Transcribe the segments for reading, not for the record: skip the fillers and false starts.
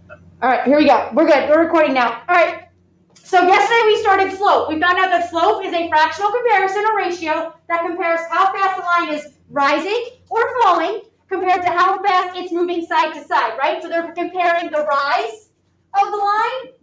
All right, here we go. We're good. We're recording now. All right. So yesterday we started slope. We found out that slope is a fractional comparison or ratio that compares how fast the line is rising or falling compared to how fast it's moving side to side, right? So they're comparing the rise of the line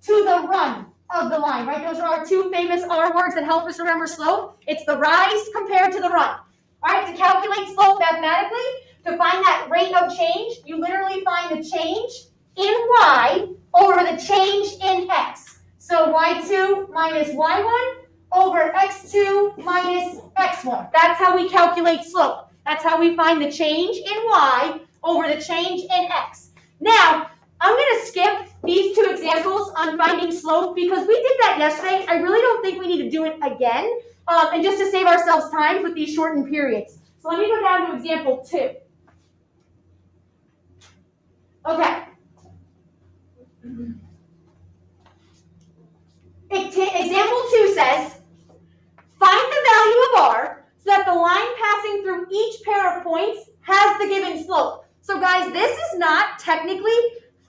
to the run of the line, right? Those are our two famous R words that help us remember slope. It's the rise compared to the run. All right, to calculate slope mathematically, to find that rate of change, you literally find the change in y over the change in x. So y2 minus y1 over x2 minus x1. That's how we calculate slope. That's how we find the change in y over the change in x. Now, I'm going to skip these two examples on finding slope because we did that yesterday. I really don't think we need to do it again, and just to save ourselves time with these shortened periods. So let me go down to example 2. Okay. Example 2 says, find the value of r so that the line passing through each pair of points has the given slope. So guys, this is not technically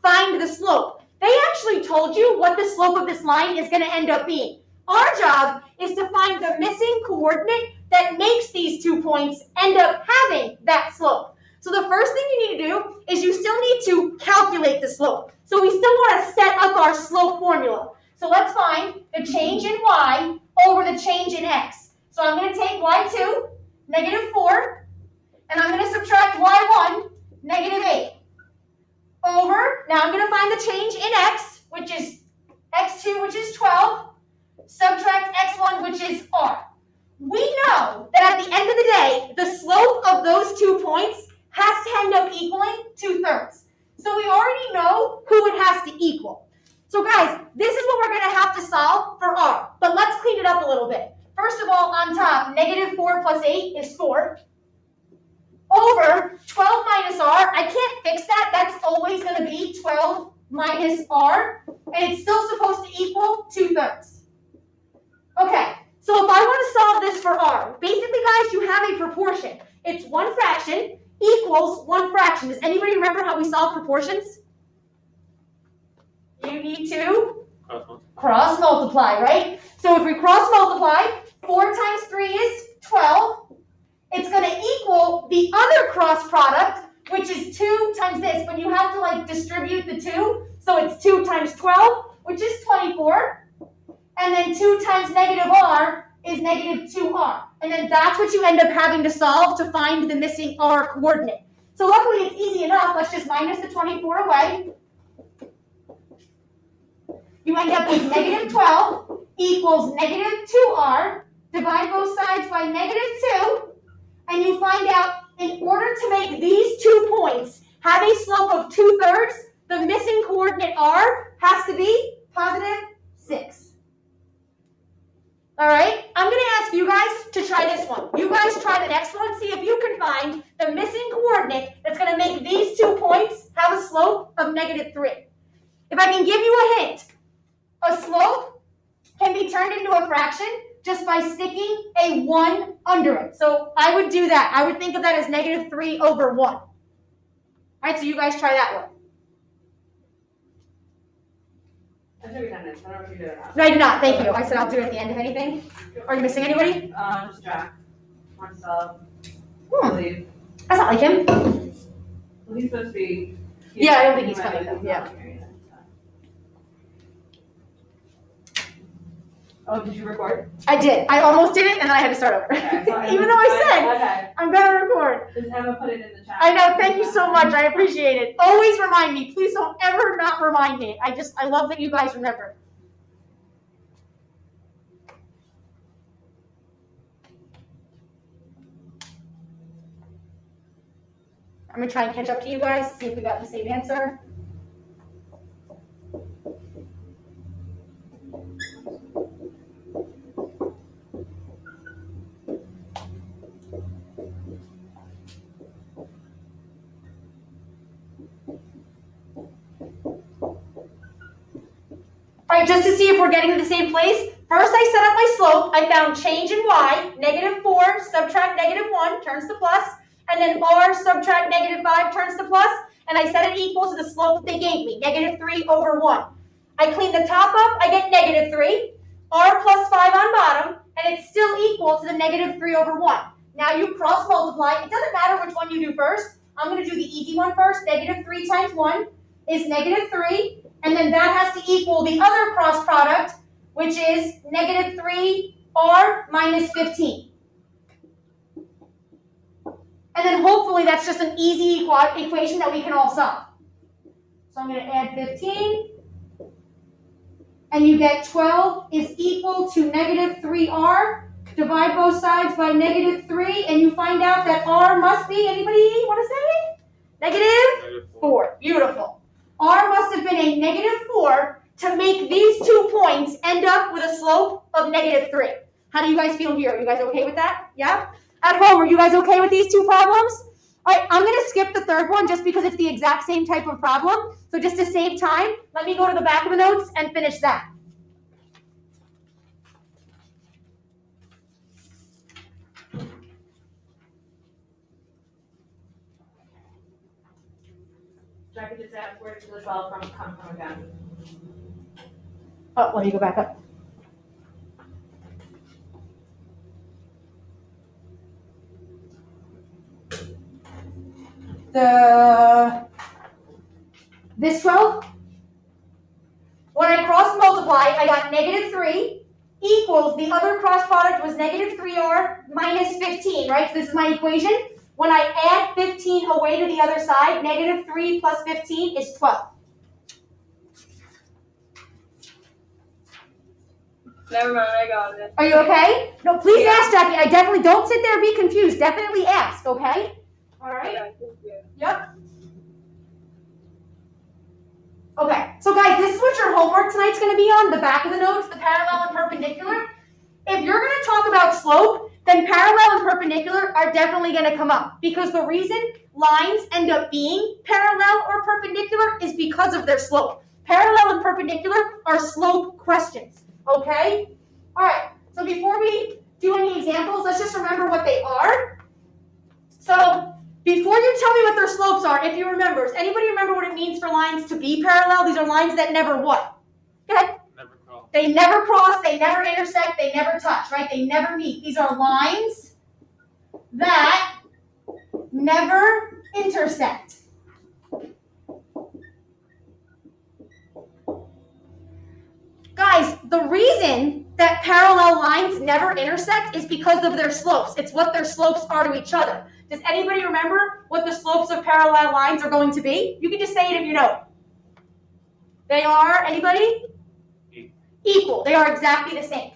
find the slope. They actually told you what the slope of this line is going to end up being. Our job is to find the missing coordinate that makes these 2 points end up having that slope. So the first thing you need to do is you still need to calculate the slope. So we still want to set up our slope formula. So let's find the change in y over the change in x. So I'm going to take y2, negative 4, and I'm going to subtract y1, negative 8. Over, now I'm going to find the change in x, which is x2, which is 12, subtract x1, which is r. We know that at the end of the day, the slope of those 2 points has to end up equaling 2/3. So we already know who it has to equal. So guys, this is what we're going to have to solve for r. But let's clean it up a little bit. First of all, on top, negative 4 plus 8 is 4. Over 12 minus r, I can't fix that. That's always going to be 12 minus r. And it's still supposed to equal 2/3. Okay, so if I want to solve this for r, basically, guys, you have a proportion. It's 1 fraction equals 1 fraction. Does anybody remember how we solve proportions? You need to cross multiply, right? So if we cross multiply, 4 times 3 is 12. It's going to equal the other cross product, which is 2 times this, but you have to like distribute the 2. So it's 2 times 12, which is 24. And then 2 times negative r is negative 2r. And then that's what you end up having to solve to find the missing r coordinate. So luckily it's easy enough. Let's just minus the 24 away. You end up with negative 12 equals negative 2r. Divide both sides by negative 2. And you find out in order to make these 2 points have a slope of 2/3, the missing coordinate r has to be positive 6. All right, I'm going to ask you guys to try this one. You guys try the next one. See if you can find the missing coordinate that's going to make these 2 points have a slope of negative 3. If I can give you a hint, a slope can be turned into a fraction just by sticking a 1 under it. So I would do that. I would think of that as negative 3 over 1. All right, so you guys try that one. I should be done this. I don't know if you did or not. No, I did not. Thank you. I said I'll do it at the end of anything. Are you missing anybody? Just Jack. Marcel. I believe. That's not like him. Well, he's supposed to be. Yeah, I don't think he's coming though. Yeah. Oh, did you record? I did. I almost did it, and then I had to start over. Okay, Even though I said okay. I'm gonna record. Just Emma put it in the chat. I know. Thank you so much. I appreciate it. Always remind me. Please don't ever not remind me. I love that you guys remember. I'm gonna try and catch up to you guys. See if we got the same answer. All right, just to see if we're getting to the same place, first I set up my slope. I found change in y, negative 4 subtract negative 1 turns to plus, and then r subtract negative 5 turns to plus, and I set it equal to the slope that they gave me, -3/1. I clean the top up, I get -3, r plus 5 on bottom, and it's still equal to the -3/1. Now you cross multiply. It doesn't matter which one you do first. I'm going to do the easy one first. -3 times 1 is -3, and then that has to equal the other cross product, which is -3r minus 15. And then hopefully that's just an easy equation that we can all solve. So I'm going to add 15. And you get 12 is equal to -3r. Divide both sides by -3, and you find out that r must be, anybody want to say? -4. Beautiful. R must have been a -4 to make these 2 points end up with a slope of -3. How do you guys feel here? Are you guys okay with that? Yeah? At home, are you guys okay with these 2 problems? All right, I'm going to skip the third one just because it's the exact same type of problem. So just to save time, let me go to the back of the notes and finish that. So I could just ask where does the 12 come from again? Oh, let me go back up. This 12, when I cross multiply, I got -3 equals, the other cross product was -3r minus 15, right? So this is my equation. When I add 15 away to the other side, -3 plus 15 is 12. Never mind, I got it. Are you okay? No, please ask, Jackie. I definitely, don't sit there and be confused. Definitely ask, okay? All right? Yep. Okay, so guys, this is what your homework tonight's going to be on, the back of the notes, the parallel and perpendicular. If you're going to talk about slope, then parallel and perpendicular are definitely going to come up, because the reason lines end up being parallel or perpendicular is because of their slope. Parallel and perpendicular are slope questions, okay? All right, so before we do any examples, let's just remember what they are. So before you tell me what their slopes are, if you remember, does anybody remember what it means for lines to be parallel? These are lines that never what? Go ahead. Never cross. They never cross, they never intersect, they never touch, right? They never meet. These are lines that never intersect. Guys, the reason that parallel lines never intersect is because of their slopes. It's what their slopes are to each other. Does anybody remember what the slopes of parallel lines are going to be? You can just say it if you know. They are, anybody? Equal. They are exactly the same.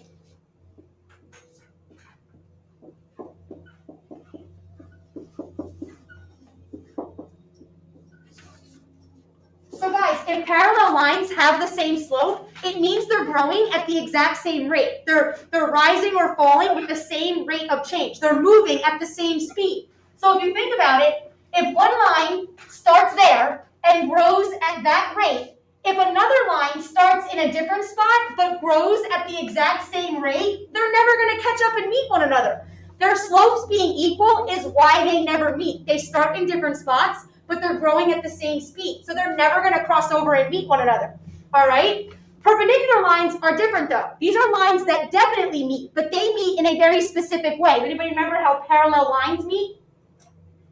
So guys, if parallel lines have the same slope, it means they're growing at the exact same rate. They're rising or falling with the same rate of change. They're moving at the same speed. So if you think about it, if one line starts there and grows at that rate, if another line starts in a different spot but grows at the exact same rate, they're never going to catch up and meet one another. Their slopes being equal is why they never meet. They start in different spots, but they're growing at the same speed. So they're never going to cross over and meet one another. All right? Perpendicular lines are different though. These are lines that definitely meet, but they meet in a very specific way. Anybody remember how parallel lines meet?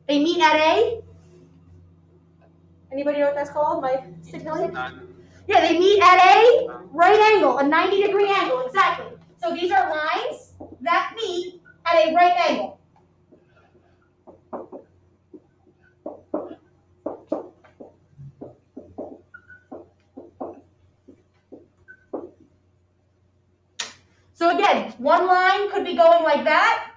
They meet at A. Anybody know what that's called? My signaling? Yeah, they meet at a right angle, a 90-degree angle, exactly. So these are lines that meet at a right angle. So again, one line could be going like that,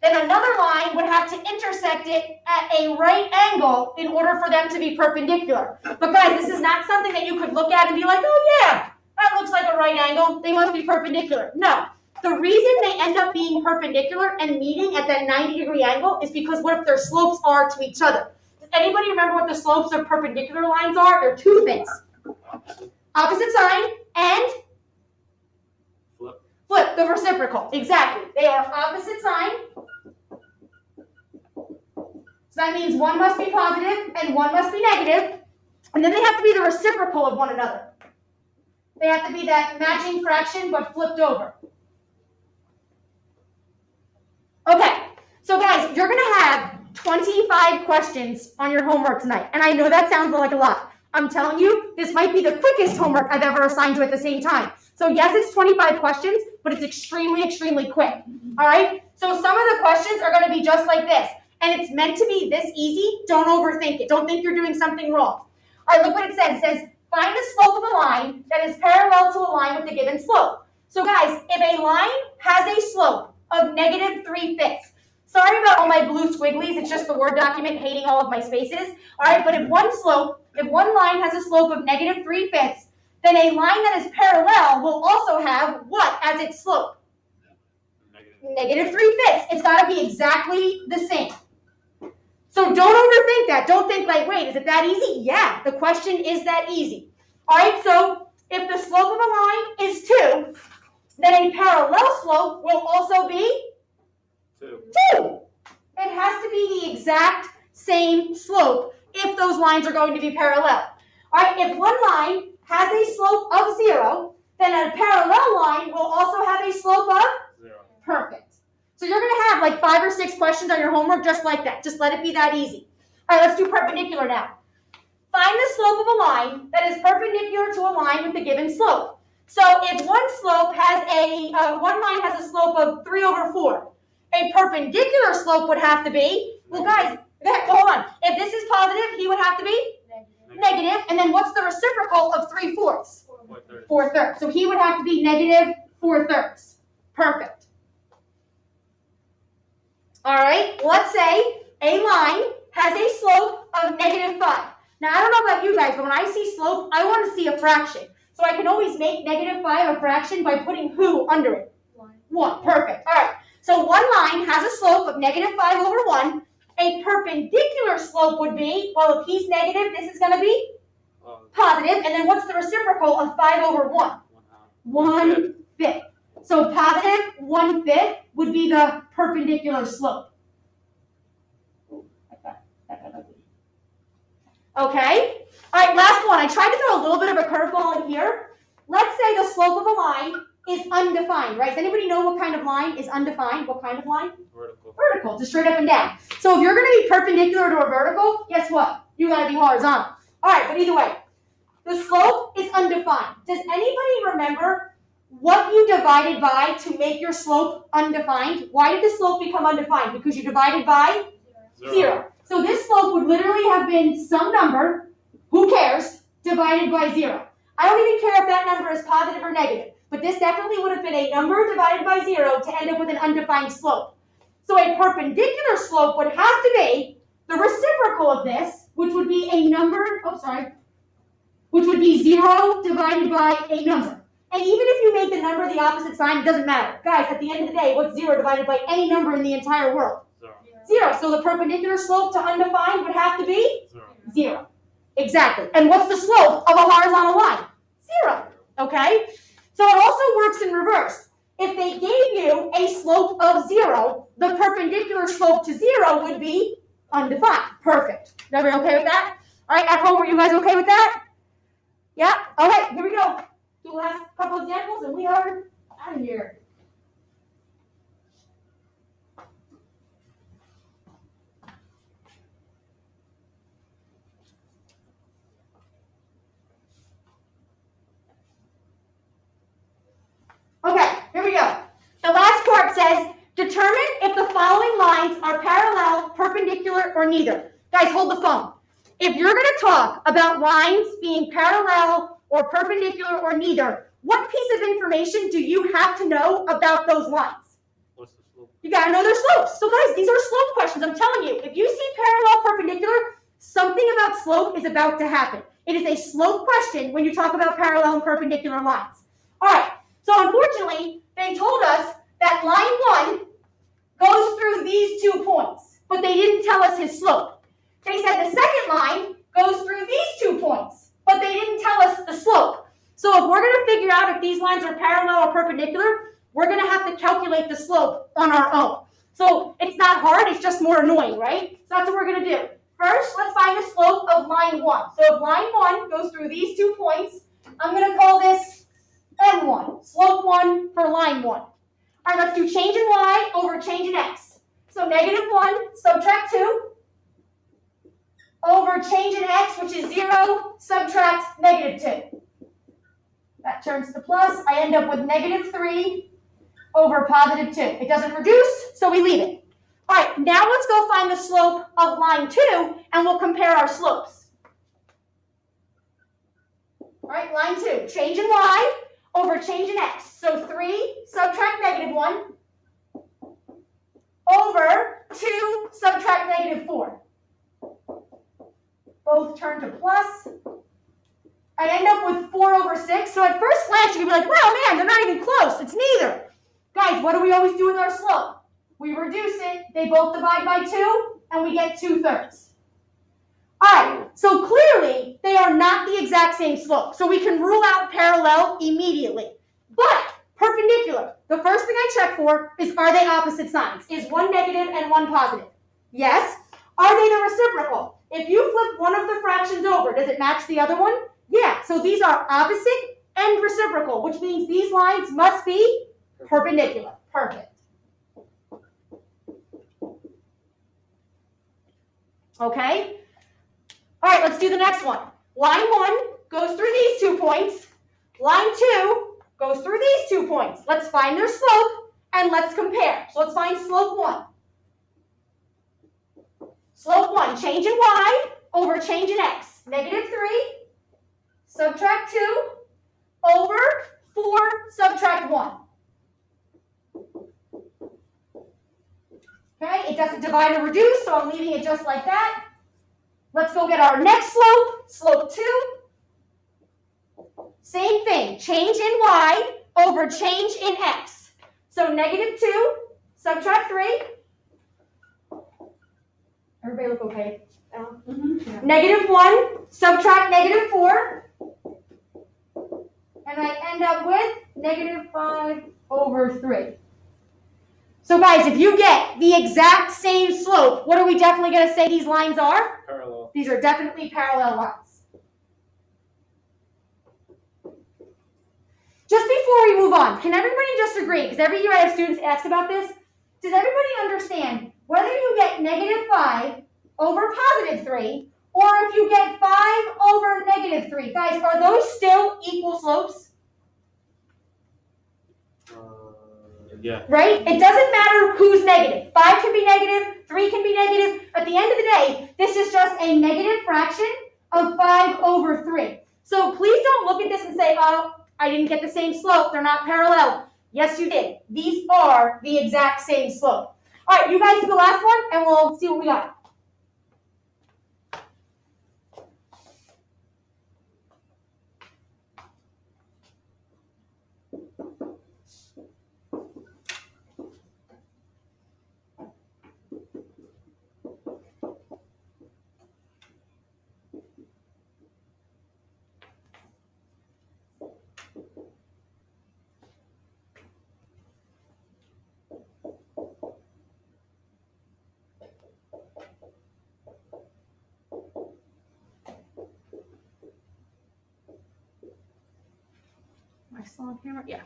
then another line would have to intersect it at a right angle in order for them to be perpendicular. But guys, this is not something that you could look at and be like, oh yeah, that looks like a right angle, they must be perpendicular. No, the reason they end up being perpendicular and meeting at that 90-degree angle is because what their slopes are to each other. Does anybody remember what the slopes of perpendicular lines are? They're two things. Opposite sign and flip, the reciprocal, exactly. They are opposite sign. So that means one must be positive and one must be negative, and then they have to be the reciprocal of one another. They have to be that matching fraction but flipped over. Okay, so guys, you're gonna have 25 questions on your homework tonight, and I know that sounds like a lot. I'm telling you, this might be the quickest homework I've ever assigned you at the same time. So yes, it's 25 questions, but it's extremely, extremely quick. All right, so some of the questions are gonna be just like this, and it's meant to be this easy. Don't overthink it. Don't think you're doing something wrong. All right, look what it says. It says, find the slope of a line that is parallel to a line with the given slope. So guys, if a line has a slope of -3/5, sorry about all my blue squigglies, it's just the Word document hating all of my spaces. All right, but if one line has a slope of -3/5, then a line that is parallel will also have what as its slope? -3/5. It's got to be exactly the same. So don't overthink that. Don't think like, wait, is it that easy? Yeah, the question is that easy. All right, so if the slope of a line is 2, then a parallel slope will also be 2. It has to be the exact same slope if those lines are going to be parallel. All right, if one line has a slope of 0, then a parallel line will also have a slope of 0. Perfect. So you're going to have like 5 or 6 questions on your homework just like that. Just let it be that easy. All right, let's do perpendicular now. Find the slope of a line that is perpendicular to a line with the given slope. So if one line has a slope of 3/4, a perpendicular slope would have to be, well guys, hold on. If this is positive, he would have to be negative. And then what's the reciprocal of 3/4? 4/3. So he would have to be -4/3. Perfect. All right, let's say a line has a slope of -5. Now, I don't know about you guys, but when I see slope, I want to see a fraction. So I can always make -5 a fraction by putting who under it? 1. Perfect. All right, so one line has a slope of -5/1. A perpendicular slope would be, well, if he's negative, this is going to be positive. And then what's the reciprocal of 5/1? 1/5. So positive 1/5 would be the perpendicular slope. Okay. All right, last one. I tried to throw a little bit of a curveball in here. Let's say the slope of a line is undefined, right? Does anybody know what kind of line is undefined? What kind of line? Vertical. Vertical, just straight up and down. So if you're going to be perpendicular to a vertical, guess what? You got to be horizontal. All right, but either way, the slope is undefined. Does anybody remember what you divided by to make your slope undefined? Why did the slope become undefined? Because you divided by 0. So this slope would literally have been some number, who cares, divided by 0. I don't even care if that number is positive or negative, but this definitely would have been a number divided by 0 to end up with an undefined slope. So a perpendicular slope would have to be the reciprocal of this, which would be a number, which would be 0 divided by a number. And even if you make the number the opposite sign, it doesn't matter. Guys, at the end of the day, what's 0 divided by any number in the entire world? 0. So the perpendicular slope to undefined would have to be 0. Exactly. And what's the slope of a horizontal line? 0. Okay? So it also works in reverse. If they gave you a slope of 0, the perpendicular slope to 0 would be undefined. Perfect. Everybody okay with that? All right, at home, are you guys okay with that? Yeah? Okay, here we go. Do the last couple examples and we are out of here. Okay, here we go. The last part says, determine if the following lines are parallel, perpendicular, or neither. Guys, hold the phone. If you're going to talk about lines being parallel or perpendicular or neither, what piece of information do you have to know about those lines? What's the slope? You got to know their slopes. So guys, these are slope questions. I'm telling you, if you see parallel, perpendicular, something about slope is about to happen. It is a slope question when you talk about parallel and perpendicular lines. All right. So unfortunately, they told us that line 1 goes through these 2 points, but they didn't tell us his slope. They said the second line goes through these 2 points, but they didn't tell us the slope. So if we're going to figure out if these lines are parallel or perpendicular, we're going to have to calculate the slope on our own. So it's not hard, it's just more annoying, right? So that's what we're gonna do. First, let's find the slope of line 1. So if line 1 goes through these 2 points, I'm gonna call this M1, slope 1 for line 1. All right, let's do change in y over change in x. So -1, subtract 2, over change in x, which is 0, subtract -2. That turns to plus. I end up with -3 over +2. It doesn't reduce, so we leave it. All right, now let's go find the slope of line 2, and we'll compare our slopes. All right, line 2, change in y over change in x. So 3, subtract -1, over 2, subtract -4. Both turn to plus. I end up with 4 over 6. So at first glance, you can be like, wow, man, they're not even close. It's neither. Guys, what do we always do with our slope? We reduce it. They both divide by 2, and we get 2/3. All right, so clearly, they are not the exact same slope. So we can rule out parallel immediately. But perpendicular, the first thing I check for is, are they opposite signs? Is one negative and one positive? Yes. Are they the reciprocal? If you flip one of the fractions over, does it match the other one? Yeah, so these are opposite and reciprocal, which means these lines must be perpendicular. Perfect. Okay? All right, let's do the next one. Line 1 goes through these 2 points. Line 2 goes through these 2 points. Let's find their slope and let's compare. So let's find slope 1. Slope 1, change in y over change in x. -3, subtract 2, over 4, subtract 1. Okay, it doesn't divide or reduce, so I'm leaving it just like that. Let's go get our next slope, slope 2. Same thing, change in y over change in x. So -2, subtract 3. Everybody look okay? -1, subtract -4. And I end up with -5 over 3. So guys, if you get the exact same slope, what are we definitely going to say these lines are? Parallel. These are definitely parallel lines. Just before we move on, can everybody just agree, because every year I have students ask about this, does everybody understand whether you get -5 over +3, or if you get 5 over -3, guys, are those still equal slopes? Yeah. Right? It doesn't matter who's negative. 5 can be negative, 3 can be negative. At the end of the day, this is just a negative fraction of 5 over 3. So please don't look at this and say, oh, I didn't get the same slope. They're not parallel. Yes, you did. These are the exact same slope. All right, you guys do the last one, and we'll see what we got. Am I still on camera? Yeah.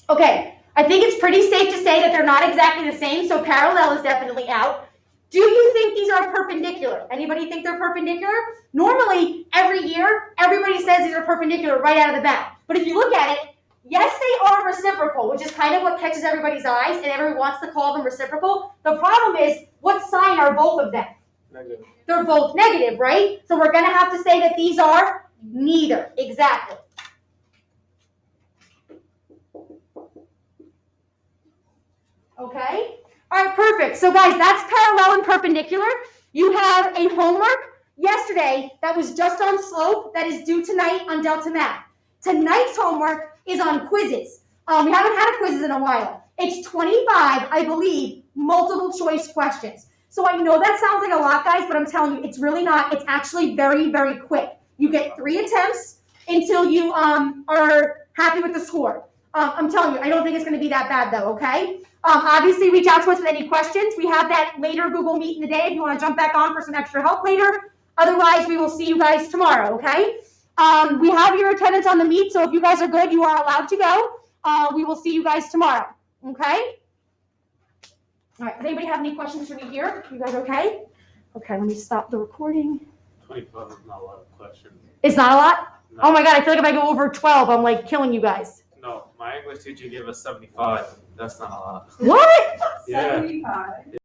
Okay, I think it's pretty safe to say that they're not exactly the same, so parallel is definitely out. Do you think these are perpendicular? Anybody think they're perpendicular? Normally, every year, everybody says these are perpendicular right out of the bat. But if you look at it, yes, they are reciprocal, which is kind of what catches everybody's eyes, and everyone wants to call them reciprocal. The problem is, what sign are both of them? Negative. They're both negative, right? So we're going to have to say that these are neither. Exactly. Okay? All right, perfect. So guys, that's parallel and perpendicular. You have a homework yesterday that was just on slope that is due tonight on Delta Math. Tonight's homework is on quizzes. We haven't had quizzes in a while. It's 25, I believe, multiple choice questions. So I know that sounds like a lot, guys, but I'm telling you, it's really not. It's actually very, very quick. You get 3 attempts until you are happy with the score. I'm telling you, I don't think it's gonna be that bad though, okay? Obviously, reach out to us with any questions. We have that later Google Meet in the day if you wanna jump back on for some extra help later. Otherwise, we will see you guys tomorrow, okay? We have your attendance on the meet, so if you guys are good, you are allowed to go. We will see you guys tomorrow, okay? All right, does anybody have any questions for me here? You guys okay? Okay, let me stop the recording. 25 is not a lot of questions. It's not a lot? No. Oh my God, I feel like if I go over 12, I'm like killing you guys. No, my English teacher gave us 75. That's not a lot. What? Yeah. 75.